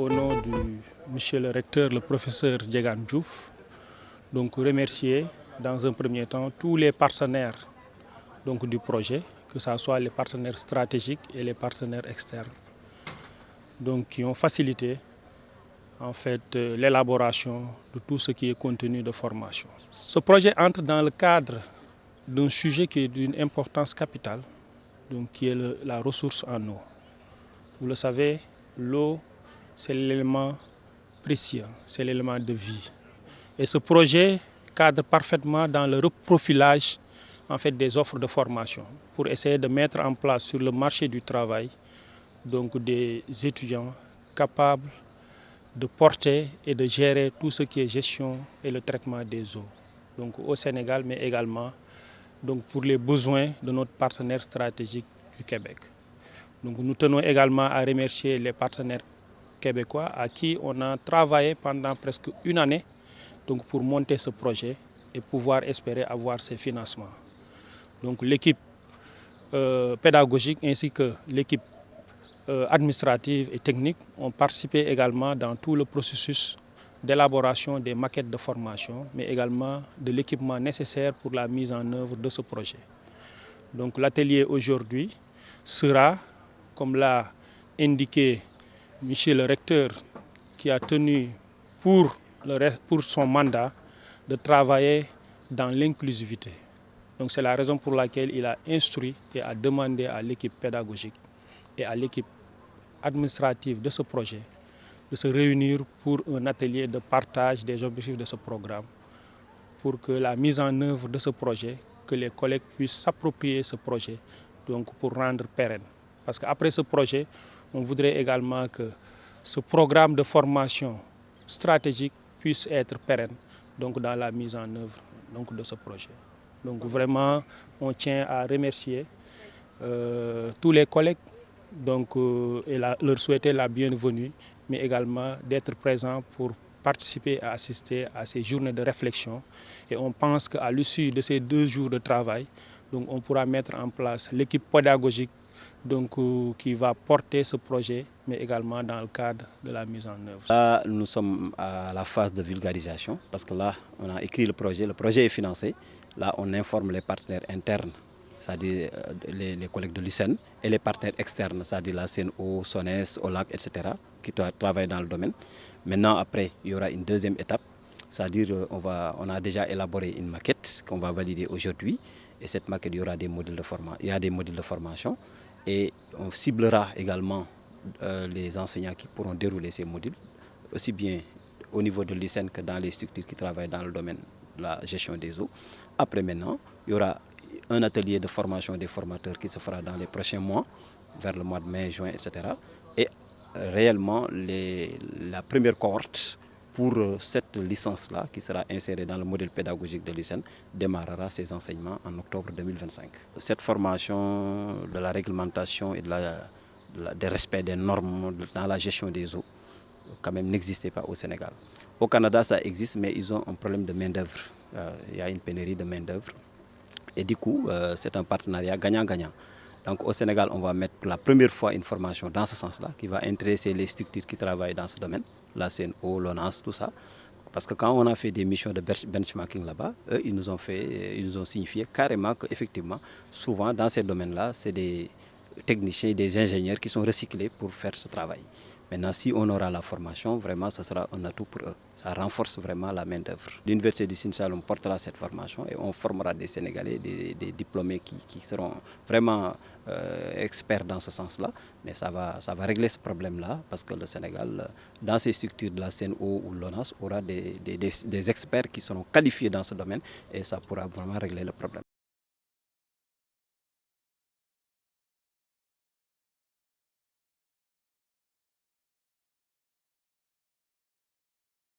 au nom du monsieur le recteur, le professeur Diegane Diouf, donc remercier dans un premier temps tous les partenaires donc, du projet, que ce soit les partenaires stratégiques et les partenaires externes, donc, qui ont facilité en fait, l'élaboration de tout ce qui est contenu de formation. Ce projet entre dans le cadre d'un sujet qui est d'une importance capitale, donc, qui est la ressource en eau. Vous le savez, l'eau, c'est l'élément précieux, c'est l'élément de vie. Et ce projet cadre parfaitement dans le reprofilage en fait, des offres de formation pour essayer de mettre en place sur le marché du travail donc, des étudiants capables de porter et de gérer tout ce qui est gestion et le traitement des eaux donc, au Sénégal, mais également donc, pour les besoins de notre partenaire stratégique du Québec. Donc, nous tenons également à remercier les partenaires québécois à qui on a travaillé pendant presque une année donc, pour monter ce projet et pouvoir espérer avoir ces financements. Donc l'équipe pédagogique ainsi que l'équipe administrative et technique ont participé également dans tout le processus d'élaboration des maquettes de formation, mais également de l'équipement nécessaire pour la mise en œuvre de ce projet. Donc l'atelier aujourd'hui sera, comme l'a indiqué monsieur le recteur, qui a tenu pour son mandat de travailler dans l'inclusivité. Donc c'est la raison pour laquelle il a instruit et a demandé à l'équipe pédagogique et à l'équipe administrative de ce projet de se réunir pour un atelier de partage des objectifs de ce programme, pour que la mise en œuvre de ce projet, que les collègues puissent s'approprier ce projet, donc pour rendre pérenne. Parce qu'après ce projet, on voudrait également que ce programme de formation stratégique puisse être pérenne donc dans la mise en œuvre donc, de ce projet. Donc vraiment, on tient à remercier tous les collègues donc, et leur souhaiter la bienvenue, mais également d'être présents pour participer et assister à ces journées de réflexion. Et on pense qu'à l'issue de ces 2 jours de travail, donc, on pourra mettre en place l'équipe pédagogique donc, qui va porter ce projet, mais également dans le cadre de la mise en œuvre. Là, nous sommes à la phase de vulgarisation, parce que là, on a écrit le projet est financé. Là, on informe les partenaires internes, c'est-à-dire les collègues de l'UCN, et les partenaires externes, c'est-à-dire la CNO, SONES, OLAC, etc., qui travaillent dans le domaine. Maintenant, après, il y aura une deuxième étape, c'est-à-dire on a déjà élaboré une maquette qu'on va valider aujourd'hui. Et cette maquette, il y aura des modules de formation. Il y a des modules de formation. Et on ciblera également les enseignants qui pourront dérouler ces modules, aussi bien au niveau de l'UCN que dans les structures qui travaillent dans le domaine de la gestion des eaux. Après maintenant, il y aura un atelier de formation des formateurs qui se fera dans les prochains mois, vers le mois de mai, juin, etc. Et réellement, la première cohorte pour cette licence-là, qui sera insérée dans le modèle pédagogique de l'UCN, démarrera ses enseignements en octobre 2025. Cette formation de la réglementation et des respects des normes dans la gestion des eaux, quand même, n'existait pas au Sénégal. Au Canada, ça existe, mais ils ont un problème de main-d'œuvre. Il y a une pénurie de main-d'œuvre. Et du coup, c'est un partenariat gagnant-gagnant. Donc au Sénégal, on va mettre pour la première fois une formation dans ce sens-là, qui va intéresser les structures qui travaillent dans ce domaine, la CNO, l'ONAS, tout ça. Parce que quand on a fait des missions de benchmarking là-bas, eux, ils nous ont signifié carrément qu'effectivement, souvent dans ces domaines-là, c'est des techniciens, des ingénieurs qui sont recyclés pour faire ce travail. Maintenant, si on aura la formation, vraiment, ce sera un atout pour eux. Ça renforce vraiment la main-d'œuvre. L'Université du Sine Saloum portera cette formation et on formera des Sénégalais, des diplômés qui seront vraiment experts dans ce sens-là. Mais ça va régler ce problème-là parce que le Sénégal, dans ces structures de la CNO ou l'ONAS, aura des experts qui seront qualifiés dans ce domaine et ça pourra vraiment régler le problème.